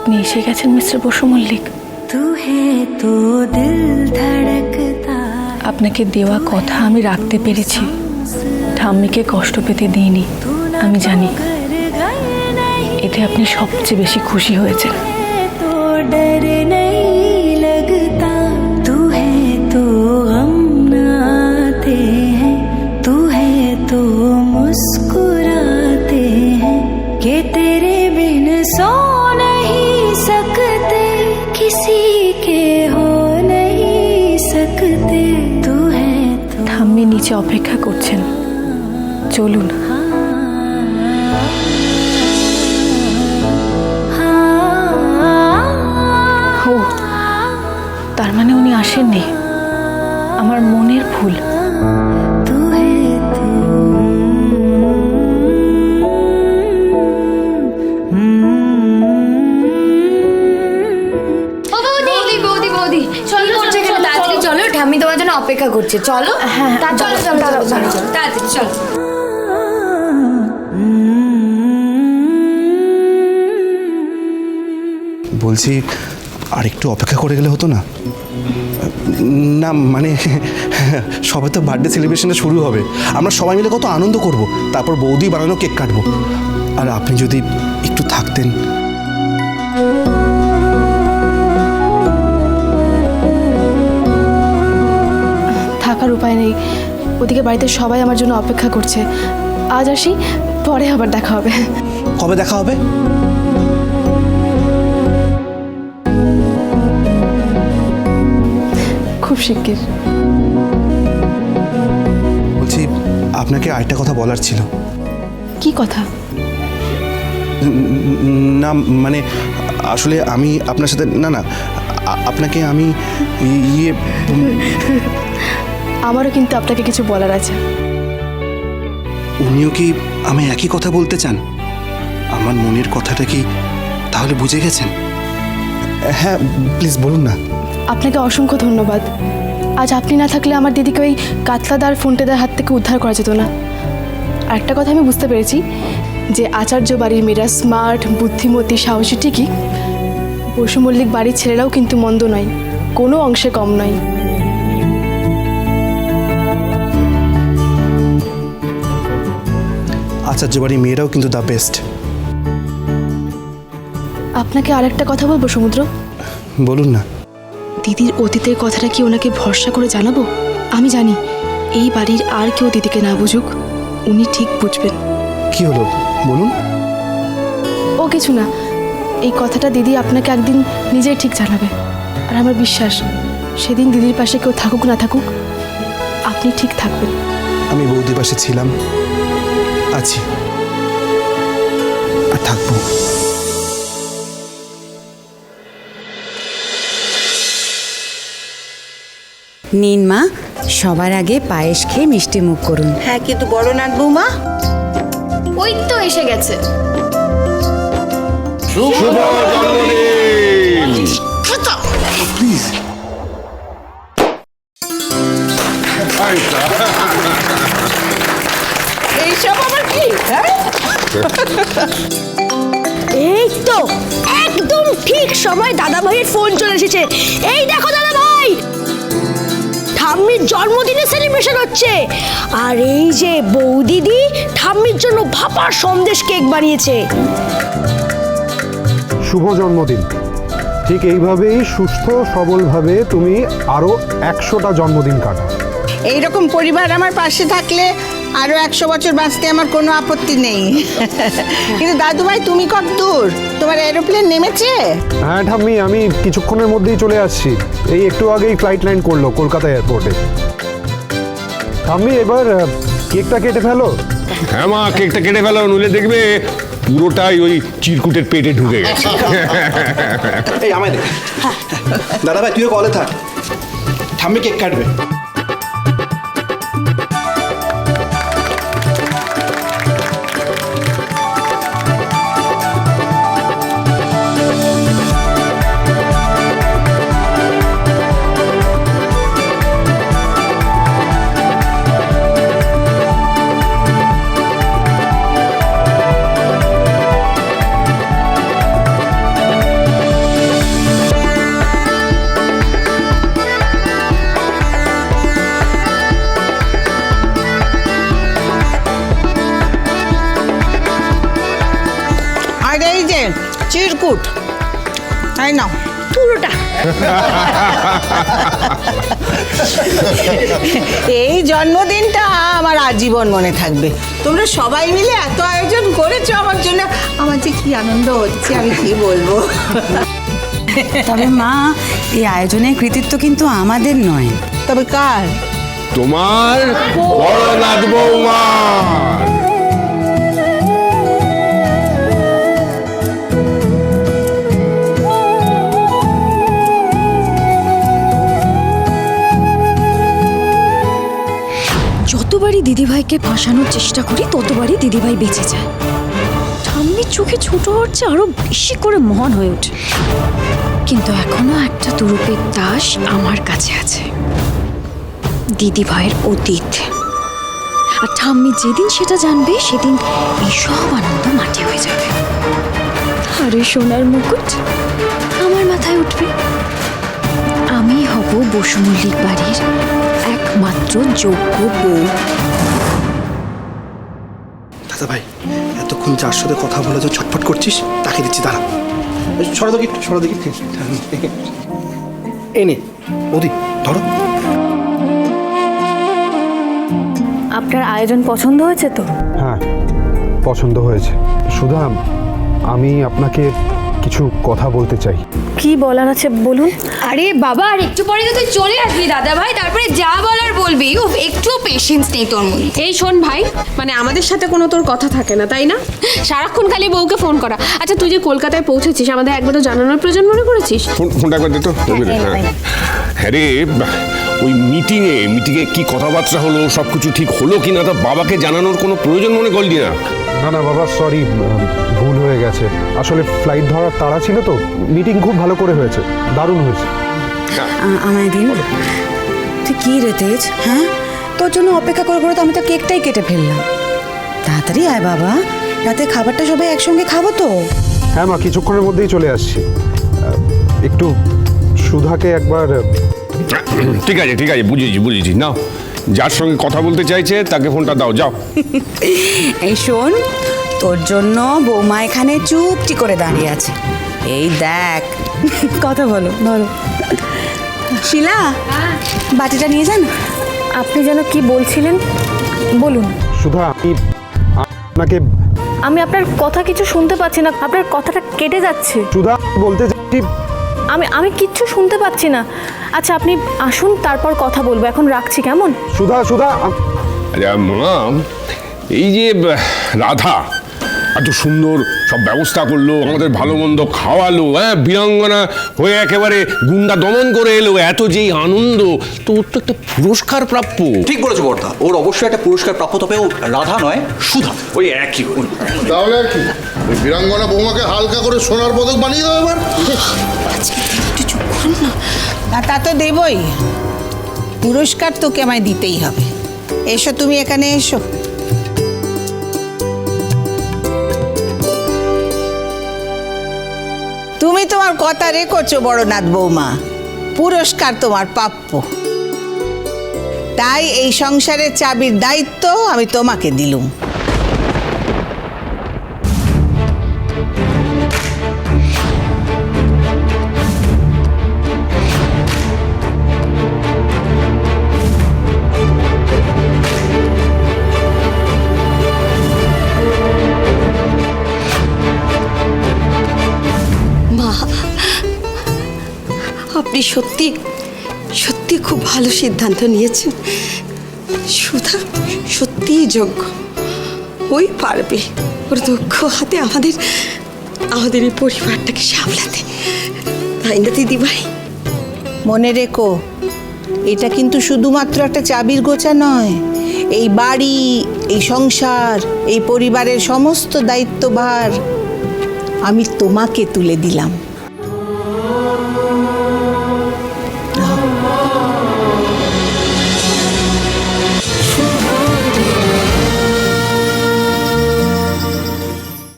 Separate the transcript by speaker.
Speaker 1: আপনি এসে গেছেন মিস্টার বসু মল্লিক। আপনাকে দেওয়া কথা আমি রাখতে পেরেছি, ঠাম্মিকে কষ্ট পেতে দিইনি। আমি জানি এতে আপনি সবচেয়ে বেশি খুশি হয়েছেন। ঠাম্মি নিচে অপেক্ষা করছেন, চলুন। ও, তার মানে উনি আসেননি, আমার মনের ভুল।
Speaker 2: ঠাম্মি তোমার জন্য অপেক্ষা করছে, চলো। হ্যাঁ, চলো চলো চলো চলো তাড়াতাড়ি চলো।
Speaker 3: বলছি আর একটু অপেক্ষা করে গেলে হতো না? না মানে সবে তো বার্থডে সেলিব্রেশনটা শুরু হবে, আমরা সবাই মিলে কত আনন্দ করব, তারপর বৌদি বানানো কেক কাটবো। আর আপনি যদি একটু থাকতেন।
Speaker 1: থাকার উপায় নেই, ওদিকে বাড়িতে সবাই আমার জন্য অপেক্ষা করছে। আজ আসি, পরে আবার দেখা হবে।
Speaker 3: কবে দেখা হবে?
Speaker 1: খুব শিগগির।
Speaker 3: বলছি আপনাকে আরেকটা কথা বলার ছিল।
Speaker 1: কি কথা?
Speaker 3: না মানে আসলে আমি আপনার সাথে না আপনাকে আমি ইয়ে
Speaker 1: আমারও কিন্তু আপনাকে কিছু বলার আছে।
Speaker 3: উনিও কি আমি একই কথা বলতে চান? আমার মনের কথাটা কি তাহলে বুঝে গেছেন? হ্যাঁ প্লিজ বলুন না।
Speaker 1: আপনাকে অসংখ্য ধন্যবাদ। আজ আপনি না থাকলে আমার দিদিকে ওই কাতলাদার ফোনটেদার হাত থেকে উদ্ধার করা যেত না। আর একটা কথা আমি বুঝতে পেরেছি যে আচার্য বাড়ির মেয়েরা স্মার্ট, বুদ্ধিমতী, সাহসী ঠিকই, বসু মল্লিক বাড়ির ছেলেরাও কিন্তু মন্দ নয়, কোনো অংশে কম নয়।
Speaker 3: আচার্য বাড়ির মেয়েরাও কিন্তু দ্য বেস্ট।
Speaker 1: আপনাকে আরেকটা কথা বলবো সমুদ্র।
Speaker 3: বলুন না।
Speaker 1: দিদির অতীতের কথাটা কি ওনাকে ভরসা করে জানাবো? আমি জানি এই বাড়ির আর কেউ দিদিকে না বুঝুক, উনি ঠিক বুঝবেন।
Speaker 3: কি হলো বলুন।
Speaker 1: ও কিছু না, এই কথাটা দিদি আপনাকে একদিন নিজেই ঠিক জানাবে। আর আমার বিশ্বাস সেদিন দিদির পাশে কেউ থাকুক না থাকুক, আপনি ঠিক থাকবেন।
Speaker 3: আমি বৌদির পাশে ছিলাম, আছি, আর থাকবো।
Speaker 4: নিন মা, সবার আগে পায়েস খেয়ে মিষ্টি মুখ করুন।
Speaker 5: হ্যাঁ কিন্তু বড় নাট বৌমা
Speaker 2: ওই তো এসে গেছে।
Speaker 6: শুভ জন্মদিন।
Speaker 3: প্লিজ।
Speaker 5: এইসব আবার কি?
Speaker 7: এই তো একদম ঠিক সময় দাদা ভাইয়ের ফোন চলে এসেছে। এই দেখো দাদা ভাই, ঠাম্মির জন্মদিনে সেলিব্রেশন হচ্ছে। আর এই যে বৌদিদি ঠাম্মির জন্য ভাপার সন্দেশ কেক বানিয়েছে।
Speaker 6: শুভ জন্মদিন। ঠিক এইভাবেই সুস্থ সবলভাবে তুমি আরো 100টা জন্মদিন কাটাও।
Speaker 5: এইরকম পরিবার আমার পাশে থাকলে আরো 100 বছর বাঁচতে আমার কোনো আপত্তি নেই। কিন্তু দাদু ভাই তুমি কত দূর? তোমার এরোপ্লেন নেমেছে?
Speaker 6: হ্যাঁ ঠাম্মি, আমি কিছুক্ষণের মধ্যেই চলে আসছি। এই একটু আগেই ফ্লাইট ল্যান্ড করলো কলকাতা এয়ারপোর্টে। ঠাম্মি এবার কেকটা কেটে ফেলো।
Speaker 8: হ্যাঁ মা, কেকটা কেটে ফেলো, নইলে দেখবে পুরোটাই ওই চিরকুটের পেটে ঢুকে গেছে।
Speaker 3: এই আমায় দেখ। দাদা ভাই তুইও বলে থাক, ঠাম্মি কেক কাটবে।
Speaker 5: চিরকুট। তাই নাও
Speaker 7: পুরোটা।
Speaker 5: এই জন্মদিনটা আমার আজীবন মনে থাকবে। তোমরা সবাই মিলে এত আয়োজন করেছো আমার জন্য, আমার যে কি আনন্দ হচ্ছে আমি কি বলবো।
Speaker 4: তবে মা, এই আয়োজনের কৃতিত্ব কিন্তু আমাদের নয়।
Speaker 5: তবে কার?
Speaker 8: তোমার বড়নাথ বৌমার।
Speaker 9: যতবারই দিদিভাইকে ফাঁসানোর চেষ্টা করি ততবারই দিদিভাই বেঁচে যায়। ঠাম্মির চোখে ছোট হচ্ছে আরো বেশি করে মহান হয়ে ওঠে। কিন্তু এখনো একটা দুরূপের দাস আমার কাছে আছে, দিদিভাইয়ের অতীত। আর ঠাম্মি যেদিন সেটা জানবে সেদিন এই সব আনন্দ মাটি হয়ে যাবে। আর ওই সোনার মুকুট আমার মাথায় উঠবে। আমি হব বসু মল্লিক বাড়ির একমাত্র যোগ্য বউ।
Speaker 3: দাদা ভাই, এতক্ষণ যার সাথে কথা বলে তো ছটফট করছিস, তাকে দিচ্ছি, দাঁড়া। সরো দেখি, সরো দেখি। এনে ওদি ধরো।
Speaker 9: আপনার আয়োজন পছন্দ হয়েছে তো?
Speaker 6: হ্যাঁ, পছন্দ হয়েছে। সুধা, আমি আপনাকে কিছু কথা বলতে চাই।
Speaker 9: কি বলার আছে বলুন।
Speaker 2: আরে বাবা, আর একটু পরে তো তুই চলে আসবি দাদা ভাই, তারপরে যা বলার বলবি। উফ, একটু পেশেন্স নেই তোর মধ্যে।
Speaker 10: এই শোন ভাই, মানে আমাদের সাথে কোনো তোর কথা থাকে না, তাই না? সারাক্ষণ খালি বউকে ফোন করা। আচ্ছা, তুই যে কলকাতায় পৌঁছেছিস, আমাদের একবার তো জানানোর প্রয়োজন মনে করেছিস?
Speaker 8: ফোনটা একবার দে তো। হ্যাঁ রে, ওই মিটিংয়ে কি কথাবার্তা হলো, সব কিছু ঠিক হলো কিনা তা বাবাকে জানানোর কোনো প্রয়োজন মনে করলি না?
Speaker 6: না না বাবা, সরি, ভুল হয়ে গেছে। আসলে ফ্লাইট ধরার তাড়া ছিল তো। মিটিং খুব ভালো করে হয়েছে, দারুণ হয়েছে।
Speaker 4: আমায় দিন। তুই কি রে তেজ? হ্যাঁ, তোর জন্য অপেক্ষা করে করে তো আমি তো কেকটাই কেটে ফেললাম। তাড়াতাড়ি আয় বাবা, রাতে খাবারটা সবাই একসঙ্গে খাবো তো।
Speaker 6: হ্যাঁ মা, কিছুক্ষণের মধ্যেই চলে আসছি। একটু সুধাকে একবার।
Speaker 8: ঠিক আছে, বুঝেছি। নাও, যার সঙ্গে কথা বলতে চাইছে তাকে ফোনটা দাও, যাও।
Speaker 4: এই শোন, তোর জন্য বৌমা এখানে চুপটি করে দাঁড়িয়ে আছে। এই দেখ, কথা বলো, ধরো। শিলা, বাটিটা নিয়ে যান।
Speaker 9: আপনি যেন কি বলছিলেন বলুন।
Speaker 6: সুধা, আপনাকে।
Speaker 9: আমি আপনার কথা কিছু শুনতে পাচ্ছি না, আপনার কথাটা কেটে যাচ্ছে।
Speaker 6: সুধা, বলতে চাচ্ছি।
Speaker 9: আমি কিচ্ছু শুনতে পাচ্ছি না। আচ্ছা, আপনি আসুন, তারপর কথা বলবো। এখন রাখছি, কেমন?
Speaker 6: সুধা।
Speaker 8: আচ্ছা মা, এই যে রাধা এত সুন্দর সব ব্যবস্থা করলো, আমাদের ভালো মন্দ খাওয়ালো, হ্যাঁ, বীরাঙ্গনা হয়ে একেবারে গুন্ডা দমন করে এলো, এত যেই আনন্দ, তো ওর তো একটা পুরস্কার প্রাপ্য।
Speaker 11: ঠিক বলেছো বর্দা, ওর অবশ্যই একটা পুরস্কার প্রাপ্য, তবে ও রাধা নয়, সুধা।
Speaker 8: ওই একই।
Speaker 12: তাহলে আর কি, ওই বীরাঙ্গনা বৌমাকে হালকা করে সোনার পদক বানিয়ে দাও এবার।
Speaker 5: না, তা তো দেবই, পুরস্কার তোকে আমায় দিতেই হবে। এসো, তুমি এখানে এসো। তুমি তোমার কথা রেখেছো বড়নাথ বৌমা, পুরস্কার তোমার প্রাপ্য। তাই এই সংসারের চাবির দায়িত্ব আমি তোমাকে দিলুম।
Speaker 10: আপনি সত্যি সত্যি খুব ভালো সিদ্ধান্ত নিয়েছেন। সুধা সত্যিই যোগ্য, ওই পারবে ওর দক্ষ হাতে আমাদের এই পরিবারটাকে সামলাতে, তাই না দিদি ভাই?
Speaker 5: মনে রেখো, এটা কিন্তু শুধুমাত্র একটা চাবির গোছা নয়। এই বাড়ি, এই সংসার, এই পরিবারের সমস্ত দায়িত্বভার আমি তোমাকে তুলে দিলাম।